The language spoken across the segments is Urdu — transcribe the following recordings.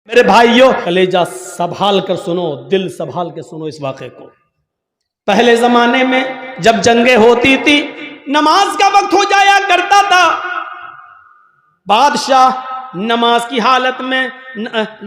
میرے بھائیوں کلیجہ سنبھال کر سنو، دل سنبھال کے سنو اس واقعے کو۔ پہلے زمانے میں جب جنگیں ہوتی تھی، نماز کا وقت ہو جایا کرتا تھا، بادشاہ نماز کی حالت میں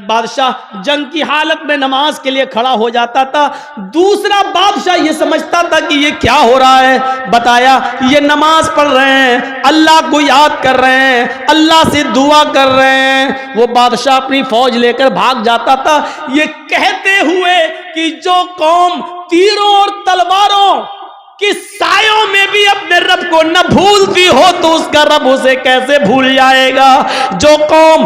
بادشاہ جنگ کی حالت میں نماز کے لیے کھڑا ہو جاتا تھا۔ دوسرا بادشاہ یہ سمجھتا تھا کہ یہ کیا ہو رہا ہے، بتایا یہ نماز پڑھ رہے ہیں، اللہ کو یاد کر رہے ہیں، اللہ سے دعا کر رہے ہیں۔ وہ بادشاہ اپنی فوج لے کر بھاگ جاتا تھا، یہ کہتے ہوئے کہ جو قوم تیروں اور تلواروں کہ سایوں میں بھی اپنے رب کو نہ بھولتی ہو تو اس کا رب اسے کیسے بھول جائے گا۔ جو قوم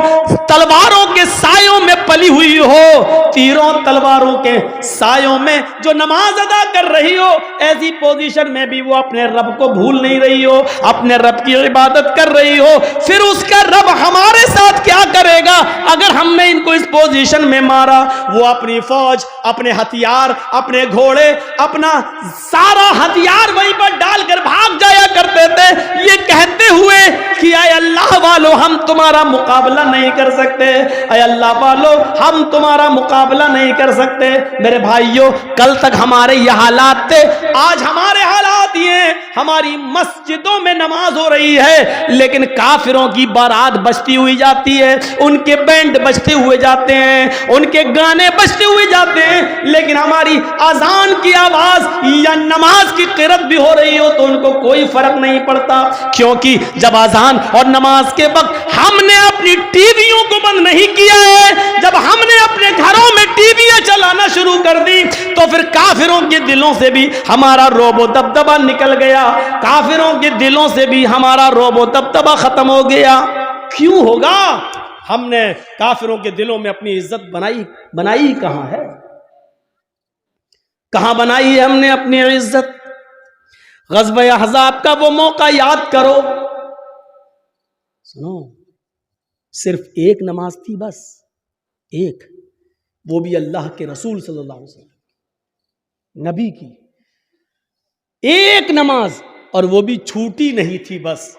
تلواروں کے سایوں میں پلی ہوئی ہو، تیروں تلواروں کے سایوں میں جو نماز ادا کر رہی ہو، ایسی پوزیشن میں بھی وہ اپنے رب کو بھول نہیں رہی ہو، اپنے رب کی عبادت کر رہی ہو، پھر اس کا رب ہمارے ساتھ کیا کرے گا اگر ہم نے ان کو اس پوزیشن میں مارا۔ وہ اپنی فوج، اپنے ہتھیار، اپنے گھوڑے، اپنا سارا ہتھیار وہیں پر ڈال کر بھاگ جایا کرتے تھے، یہ کہتے ہوئے کہ اے اللہ والو ہم تمہارا مقابلہ نہیں کر سکتے، اے اللہ والو ہم تمہارا مقابلہ نہیں کر سکتے۔ میرے بھائیوں کل تک ہمارے یہ حالات تھے، آج ہمارے حالات یہ ہیں، ہماری مسجدوں میں نماز ہو رہی ہے لیکن کافروں کی بارات بجتی ہوئی جاتی ہے، ان کے بینڈ بجتے ہوئے جاتے ہیں، ان کے گانے بجتے ہوئے جاتے ہیں، لیکن ہماری اذان کی آواز یا نماز کی قرات بھی ہو رہی ہو تو ان کو کوئی فرق نہیں پڑتا، کیونکہ جب اذان اور نماز کے وقت ہم نے اپنی ٹی ویوں کو بند نہیں کیا ہے، جب ہم نے اپنے گھروں میں ٹی ویاں چلانا شروع کر دی تو پھر کافروں کے دلوں سے بھی ہمارا رعب و دبدبہ نکل گیا، کافروں کے دلوں سے بھی ہمارا رعب و دبدبہ ختم ہو گیا۔ کیوں ہوگا؟ ہم نے کافروں کے دلوں میں اپنی عزت بنائی کہاں ہے؟ کہاں بنائی ہے ہم نے اپنی عزت؟ غزوہ احزاب کا وہ موقع یاد کرو، سنو صرف ایک نماز تھی، بس ایک، وہ بھی اللہ کے رسول صلی اللہ علیہ وسلم نبی کی ایک نماز، اور وہ بھی چھوٹی نہیں تھی، بس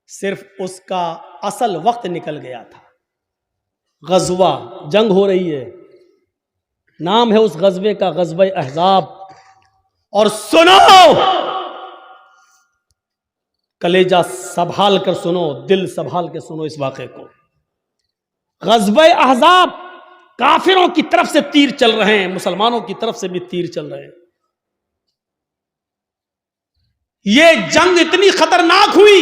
صرف اس کا اصل وقت نکل گیا تھا۔ غزوہ جنگ ہو رہی ہے، نام ہے اس غزوے کا غزوہ احزاب۔ اور سنو کلیجہ سنبھال کر سنو، دل سنبھال کے سنو اس واقعے کو۔ غزوہ احزاب، کافروں کی طرف سے تیر چل رہے ہیں، مسلمانوں کی طرف سے بھی تیر چل رہے ہیں۔ یہ جنگ اتنی خطرناک ہوئی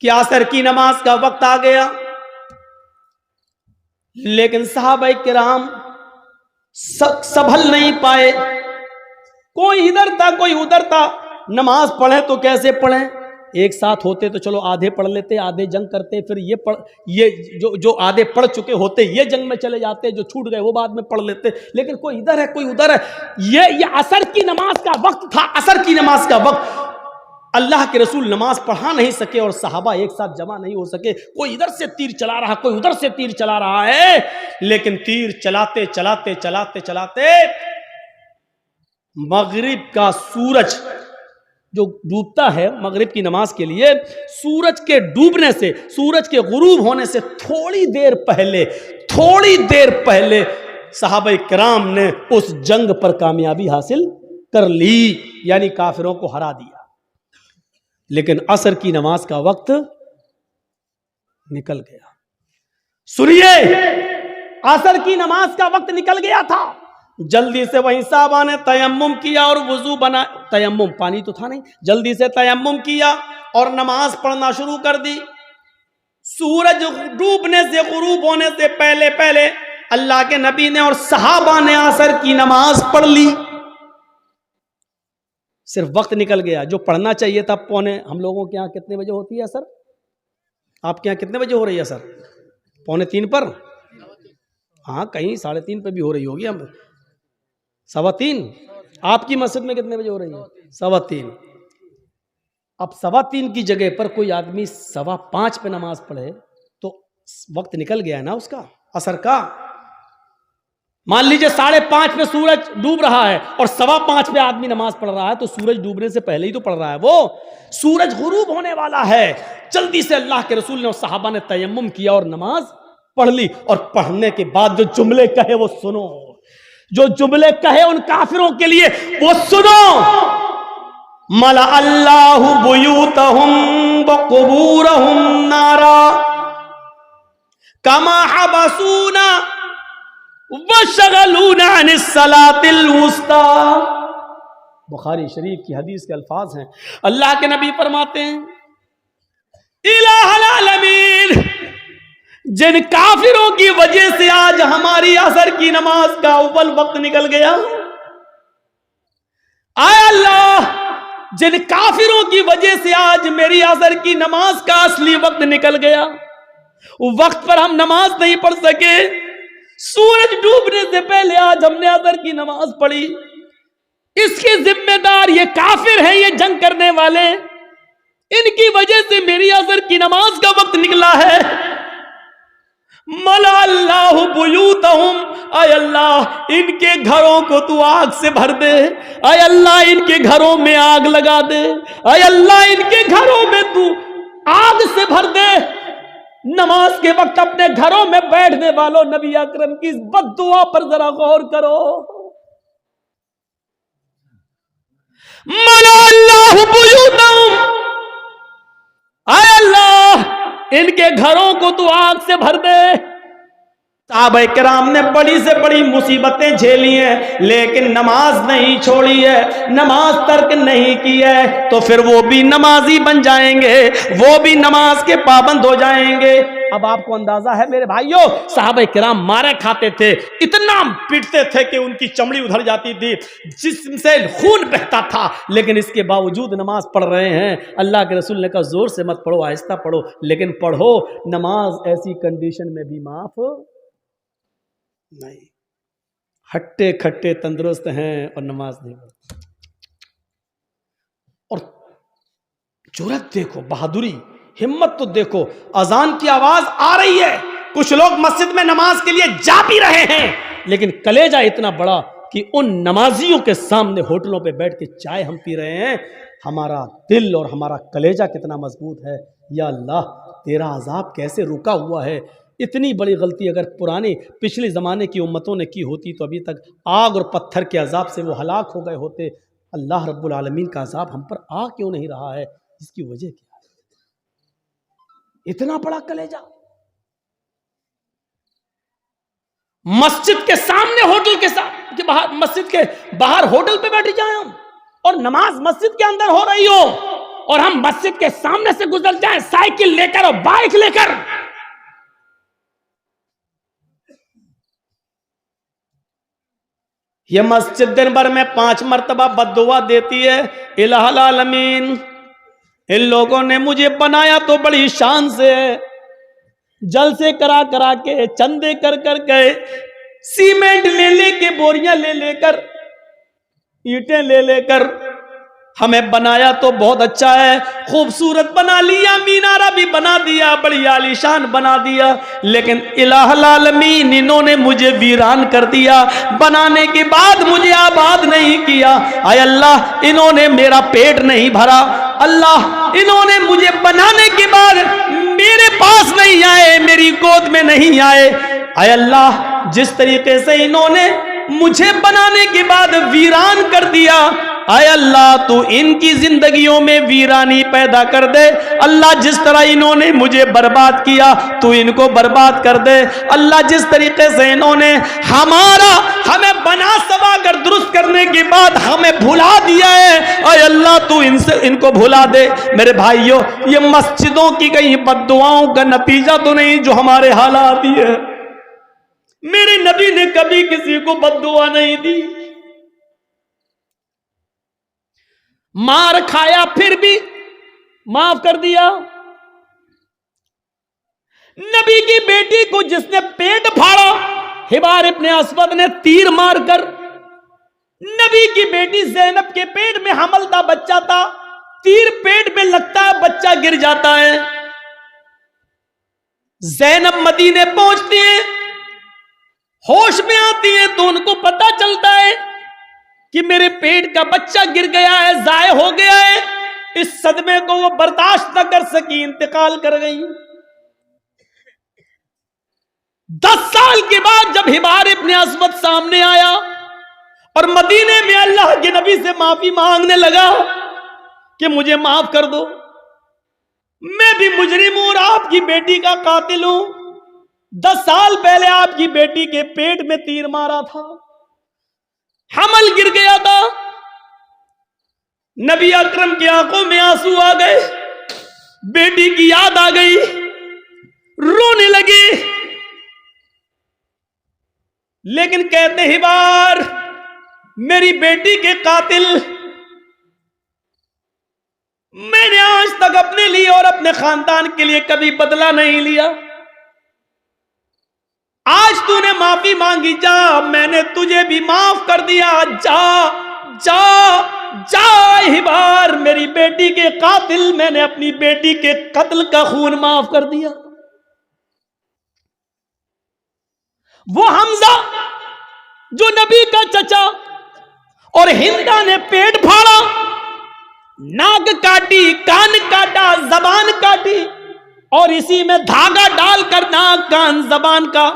کہ عصر کی نماز کا وقت آ گیا، لیکن صحابہ کرام سنبھل نہیں پائے، کوئی ادھر تھا کوئی ادھر تھا۔ نماز پڑھیں تو کیسے پڑھیں؟ ایک ساتھ ہوتے تو چلو آدھے پڑھ لیتے، آدھے جنگ کرتے، پھر یہ جو آدھے پڑھ چکے ہوتے یہ جنگ میں چلے جاتے، جو چھوٹ گئے وہ بعد میں پڑھ لیتے، لیکن کوئی ادھر ہے کوئی ادھر ہے۔ یہ عصر کی نماز کا وقت تھا، عصر کی نماز کا وقت، اللہ کے رسول نماز پڑھا نہیں سکے اور صحابہ ایک ساتھ جمع نہیں ہو سکے، کوئی ادھر سے تیر چلا رہا کوئی ادھر سے تیر چلا رہا ہے، لیکن تیر چلاتے چلاتے چلاتے چلاتے مغرب کا سورج جو ڈوبتا ہے مغرب کی نماز کے لیے، سورج کے ڈوبنے سے، سورج کے غروب ہونے سے تھوڑی دیر پہلے صحابہ کرام نے اس جنگ پر کامیابی حاصل کر لی، یعنی کافروں کو ہرا دیا۔ لیکن عصر کی نماز کا وقت نکل گیا۔ سنیے، عصر کی نماز کا وقت نکل گیا تھا، جلدی سے وہیں صحابہ نے تیمم کیا اور وضو بنا، تیمم پانی تو تھا نہیں، جلدی سے تیمم کیا اور نماز پڑھنا شروع کر دی۔ سورج ڈوبنے سے غروب ہونے سے پہلے اللہ کے نبی نے اور صحابہ نے عصر کی نماز پڑھ لی۔ صرف وقت نکل گیا، جو پڑھنا چاہیے تھا ہم لوگوں کے یہاں کتنے بجے ہوتی ہے عصر؟ آپ کے یہاں کتنے بجے ہو رہی ہے عصر؟ 2:45 پر؟ ہاں کہیں 3:30 پہ بھی ہو رہی ہوگی، ہم 3:15۔ آپ کی مسجد میں کتنے بجے ہو رہی ہے؟ 3:15۔ اب 3:15 کی جگہ پر کوئی آدمی 5:15 پہ نماز پڑھے تو وقت نکل گیا نا اس کا عصر کا۔ مان لیجئے 5:30 پہ سورج ڈوب رہا ہے اور 5:15 پہ آدمی نماز پڑھ رہا ہے تو سورج ڈوبنے سے پہلے ہی تو پڑھ رہا ہے، وہ سورج غروب ہونے والا ہے، جلدی سے اللہ کے رسول نے اور صحابہ نے تیمم کیا اور نماز پڑھ لی، اور پڑھنے کے بعد جو جملے کہے وہ سنو، جو جملے کہے ان کافروں کے لیے وہ سنو، ملا اللہ بیوتہم وقبورہم نارا کما حبسونا وشغلونا عن الصلاة الوسطی۔ بخاری شریف کی حدیث کے الفاظ ہیں، اللہ کے نبی فرماتے ہیں الہ العالمین، جن کافروں کی وجہ سے آج ہماری عصر کی نماز کا اول وقت نکل گیا، اے اللہ جن کافروں کی وجہ سے آج میری عصر کی نماز کا اصلی وقت نکل گیا، وقت پر ہم نماز نہیں پڑھ سکے، سورج ڈوبنے سے پہلے آج ہم نے عصر کی نماز پڑھی، اس کے ذمہ دار یہ کافر ہیں، یہ جنگ کرنے والے، ان کی وجہ سے میری عصر کی نماز کا وقت نکلا ہے۔ ملا اللہ بیوتہم، اے اللہ ان کے گھروں کو تو آگ سے بھر دے، اے اللہ ان کے گھروں میں آگ لگا دے، اے اللہ ان کے گھروں میں تو آگ سے بھر دے۔ نماز کے وقت اپنے گھروں میں بیٹھنے والوں، نبی اکرم کی اس بد دعا پر ذرا غور کرو۔ ملا اللہ بیوتہم، اے اللہ ان کے گھروں کو تو آگ سے بھر دے۔ صحابہ کرام نے بڑی سے بڑی مصیبتیں جھیلی ہیں لیکن نماز نہیں چھوڑی ہے، نماز ترک نہیں کی ہے، تو پھر وہ بھی نمازی بن جائیں گے، وہ بھی نماز کے پابند ہو جائیں گے۔ اب آپ کو اندازہ ہے میرے بھائیوں، صحابہ کرام مارے کھاتے تھے، اتنا پیٹتے تھے کہ ان کی چمڑی ادھر جاتی تھی، جسم سے خون بہتا تھا، لیکن اس کے باوجود نماز پڑھ رہے ہیں۔ اللہ کے رسول نے کہا زور سے مت پڑھو، آہستہ پڑھو، لیکن پڑھو۔ نماز ایسی کنڈیشن میں بھی معاف نہیں، ہٹے کھٹے تندرست ہیں اور نماز نہیں پڑھتے۔ اور جرأت دیکھو، بہادری، ہمت تو دیکھو، اذان کی آواز آ رہی ہے، کچھ لوگ مسجد میں نماز کے لیے جا بھی رہے ہیں، لیکن کلیجہ اتنا بڑا کہ ان نمازیوں کے سامنے ہوٹلوں پہ بیٹھ کے چائے ہم پی رہے ہیں۔ ہمارا دل اور ہمارا کلیجہ کتنا مضبوط ہے۔ یا اللہ تیرا عذاب کیسے رکا ہوا ہے۔ اتنی بڑی غلطی اگر پچھلے زمانے کی امتوں نے کی ہوتی تو ابھی تک آگ اور پتھر کے عذاب سے وہ ہلاک ہو گئے ہوتے۔ اللہ رب العالمین کا عذاب ہم پر آ کیوں نہیں رہا ہے؟ اس کی وجہ کیا ہے؟ اتنا بڑا کلیجہ، مسجد کے سامنے ہوٹل کے باہر، مسجد کے باہر ہوٹل پہ بیٹھ جائیں ہم، اور نماز مسجد کے اندر ہو رہی ہو اور ہم مسجد کے سامنے سے گزر جائیں سائیکل لے کر اور بائک لے کر۔ یہ مسجد دن بھر میں 5 مرتبہ بد دعا دیتی ہے، الہ العالمین ان لوگوں نے مجھے بنایا تو بڑی شان سے ہے، جلسے کرا کرا کے، چندے کر کر کے، سیمنٹ لے لے کے، بوریاں لے لے کر، اینٹیں لے لے کر ہمیں بنایا تو بہت اچھا ہے، خوبصورت بنا لیا، مینارہ بھی بنا دیا، بڑی عالیشان بنا دیا، لیکن الہ العالمین انہوں نے مجھے ویران کر دیا، بنانے کے بعد مجھے آباد نہیں کیا۔ اے اللہ انہوں نے میرا پیٹ نہیں بھرا، اللہ انہوں نے مجھے بنانے کے بعد میرے پاس نہیں آئے، میری گود میں نہیں آئے۔ اے اللہ جس طریقے سے انہوں نے مجھے بنانے کے بعد ویران کر دیا، اے اللہ تو ان کی زندگیوں میں ویرانی پیدا کر دے۔ اللہ جس طرح انہوں نے مجھے برباد کیا تو ان کو برباد کر دے۔ اللہ جس طریقے سے انہوں نے ہمیں بنا سوا کر درست کرنے کے بعد ہمیں بھلا دیا ہے، اے اللہ تو ان کو بھلا دے۔ میرے بھائیوں یہ مسجدوں کی کہیں بد دعاؤں کا نتیجہ تو نہیں جو ہمارے حالات یہ ہے۔ میرے نبی نے کبھی کسی کو بد دعا نہیں دی، مار کھایا پھر بھی معاف کر دیا۔ نبی کی بیٹی کو جس نے پیٹ پھاڑا، حبار ابن اسود نے تیر مار کر، نبی کی بیٹی زینب کے پیٹ میں حمل تھا، بچہ تھا، تیر پیٹ میں لگتا ہے، بچہ گر جاتا ہے۔ زینب مدینے پہنچتی ہیں، ہوش میں آتی ہیں تو ان کو پتا چلتا ہے کہ میرے پیٹ کا بچہ گر گیا ہے، ضائع ہو گیا ہے۔ اس صدمے کو وہ برداشت نہ کر سکی، انتقال کر گئی۔ 10 سال کے بعد جب حبار ابن اسود سامنے آیا اور مدینے میں اللہ کے نبی سے معافی مانگنے لگا کہ مجھے معاف کر دو، میں بھی مجرم ہوں اور آپ کی بیٹی کا قاتل ہوں۔ 10 سال پہلے آپ کی بیٹی کے پیٹ میں تیر مارا تھا، حمل گر گیا تھا۔ نبی اکرم کی آنکھوں میں آنسو آ گئے، بیٹی کی یاد آ گئی، رونے لگے، لیکن کہتے حبار میری بیٹی کے قاتل میں نے آج تک اپنے لیے اور اپنے خاندان کے لیے کبھی بدلہ نہیں لیا۔ آج تو نے معافی مانگی، جا، میں نے تجھے بھی معاف کر دیا، جا جا جا حبار، میری بیٹی کے قاتل، میں نے اپنی بیٹی کے قتل کا خون معاف کر دیا۔ وہ حمزہ جو نبی کا چچا، اور ہندا نے پیٹ پھاڑا، ناک کاٹی، کان کاٹا، زبان کاٹی، اور اسی میں دھاگا ڈال کر ناک، کان، زبان کا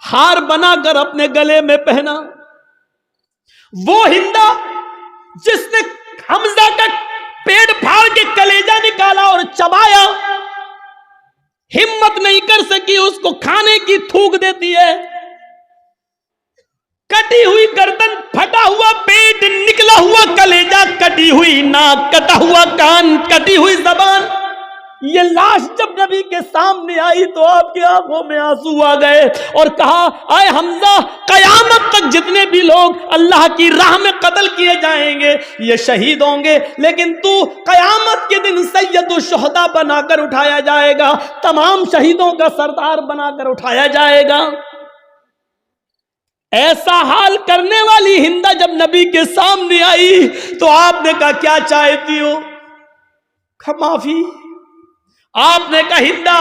ہار بنا کر اپنے گلے میں پہنا۔ وہ ہندا جس نے حمزہ کا پیٹ پھاڑ کے کلیجہ نکالا اور چبایا، ہمت نہیں کر سکی اس کو کھانے کی، تھوک دیتی ہے۔ کٹی ہوئی گردن، پھٹا ہوا پیٹ، نکلا ہوا کلیجہ، کٹی ہوئی ناک، کٹا ہوا کان، کٹی ہوئی زبان۔ یہ لاش جب نبی کے سامنے آئی تو آپ کی آنکھوں میں آنسو آ گئے اور کہا اے حمزہ، قیامت تک جتنے بھی لوگ اللہ کی راہ میں قتل کیے جائیں گے یہ شہید ہوں گے، لیکن تو قیامت کے دن سید الشہداء بنا کر اٹھایا جائے گا، تمام شہیدوں کا سردار بنا کر اٹھایا جائے گا۔ ایسا حال کرنے والی ہندا جب نبی کے سامنے آئی تو آپ نے کہا کیا چاہتی ہو؟ معافی۔ آپ نے کہا ہندا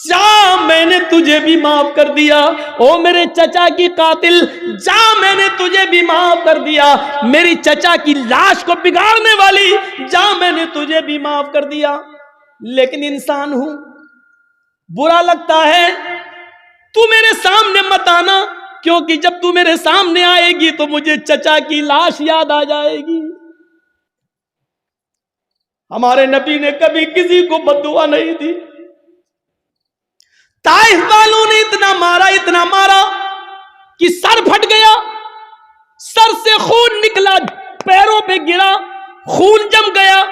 جا، میں نے تجھے بھی معاف کر دیا، او میرے چچا کی قاتل، جا، میں نے تجھے بھی معاف کر دیا، میری چچا کی لاش کو بگاڑنے والی، جا، میں نے تجھے بھی معاف کر دیا، لیکن انسان ہوں، برا لگتا ہے، تو میرے سامنے مت آنا، کیونکہ جب تو میرے سامنے آئے گی تو مجھے چچا کی لاش یاد آ جائے گی۔ ہمارے نبی نے کبھی کسی کو بد دعا نہیں دی۔ طائف والوں نے اتنا مارا کہ سر پھٹ گیا، سر سے خون نکلا، پیروں پہ گرا، خون جم گیا،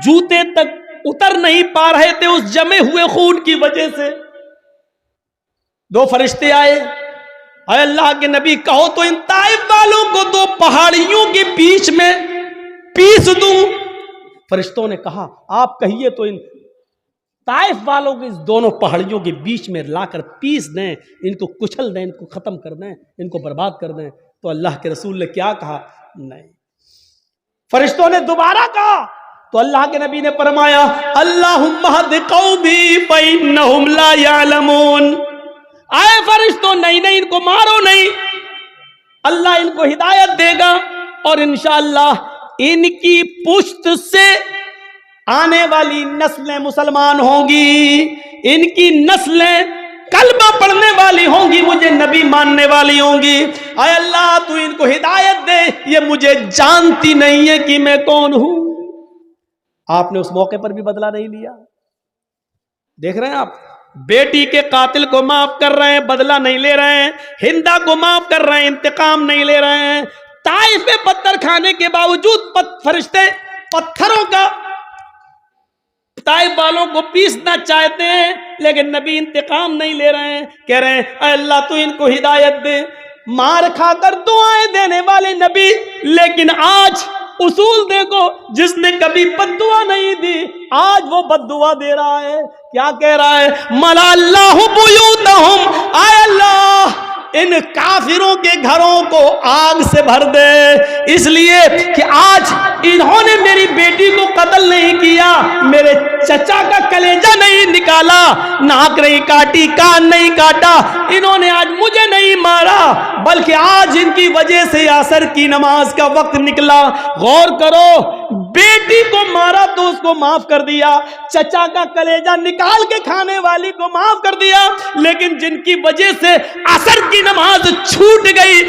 جوتے تک اتر نہیں پا رہے تھے اس جمے ہوئے خون کی وجہ سے۔ 2 فرشتے آئے، اے اللہ کے نبی کہو تو ان طائف والوں کو 2 پہاڑیوں کے بیچ میں پیس دوں۔ فرشتوں نے کہا آپ کہیے تو ان طائف والوں کو اس دونوں پہاڑیوں کے بیچ میں لا کر پیس دیں، ان کو کچل دیں، ان کو ختم کر دیں، ان کو برباد کر دیں۔ تو اللہ کے رسول نے کیا کہا؟ نہیں۔ فرشتوں نے دوبارہ کہا تو اللہ کے نبی نے فرمایا اللہم اہد قومی فإنہم لا یعلمون۔ آئے فرشتوں، نہیں، ان کو مارو نہیں، اللہ ان کو ہدایت دے گا اور انشاءاللہ ان کی پشت سے آنے والی نسلیں مسلمان ہوں گی، ان کی نسلیں کلمہ پڑھنے والی ہوں گی، مجھے نبی ماننے والی ہوں گی۔ اے اللہ تو ان کو ہدایت دے، یہ مجھے جانتی نہیں ہے کہ میں کون ہوں۔ آپ نے اس موقع پر بھی بدلہ نہیں لیا۔ دیکھ رہے ہیں آپ، بیٹی کے قاتل کو معاف کر رہے ہیں، بدلہ نہیں لے رہے ہیں، ہندا کو معاف کر رہے ہیں، انتقام نہیں لے رہے ہیں۔ طائف میں پتھر کھانے کے باوجود فرشتے پتھروں کا طائف والوں کو پیسنا چاہتے ہیں، لیکن نبی انتقام نہیں لے رہے ہیں، کہہ رہے ہیں اے اللہ تو ان کو ہدایت دے۔ مار کھا کر دعائیں دینے والے نبی، لیکن آج اصول دیکھو، جس نے کبھی بد دعا نہیں دی آج وہ بد دعا دے رہا ہے۔ کیا کہہ رہا ہے؟ ملا اللہ بیوتہم، اے اللہ ان کافروں کے گھروں کو آگ سے بھر دے، اس لیے کہ آج انہوں نے میری بیٹی کو قتل نہیں کیا، میرے چچا کا کلیجہ نہیں نکالا، ناک نہیں کاٹی، کان نہیں کاٹا، انہوں نے آج مجھے نہیں مارا، بلکہ آج ان کی وجہ سے عصر کی نماز کا وقت نکلا۔ غور کرو، بیٹی کو مارا تو اس کو معاف کر دیا، چچا کا کلیجہ نکال کے کھانے والی کو معاف کر دیا، لیکن جن کی وجہ سے عصر کی نماز چھوٹ گئی،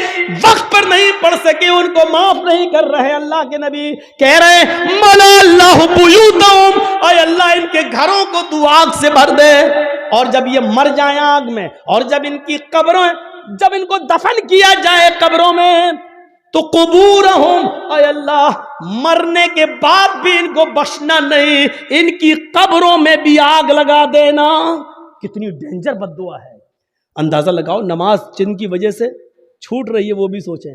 وقت پر نہیں پڑھ سکے، ان کو معاف نہیں کر رہے۔ اللہ کے نبی کہہ رہے ملا اللہ بیوتہم، اے اللہ ان کے گھروں کو تو آگ سے بھر دے، اور جب یہ مر جائیں آگ میں، اور جب ان کی قبروں، جب ان کو دفن کیا جائے قبروں میں، تو قبورہم، اے اللہ مرنے کے بعد بھی ان کو بخشنا نہیں، ان کی قبروں میں بھی آگ لگا دینا۔ کتنی ڈینجر بد دعا ہے، اندازہ لگاؤ، نماز جن کی وجہ سے چھوٹ رہی ہے وہ بھی سوچیں۔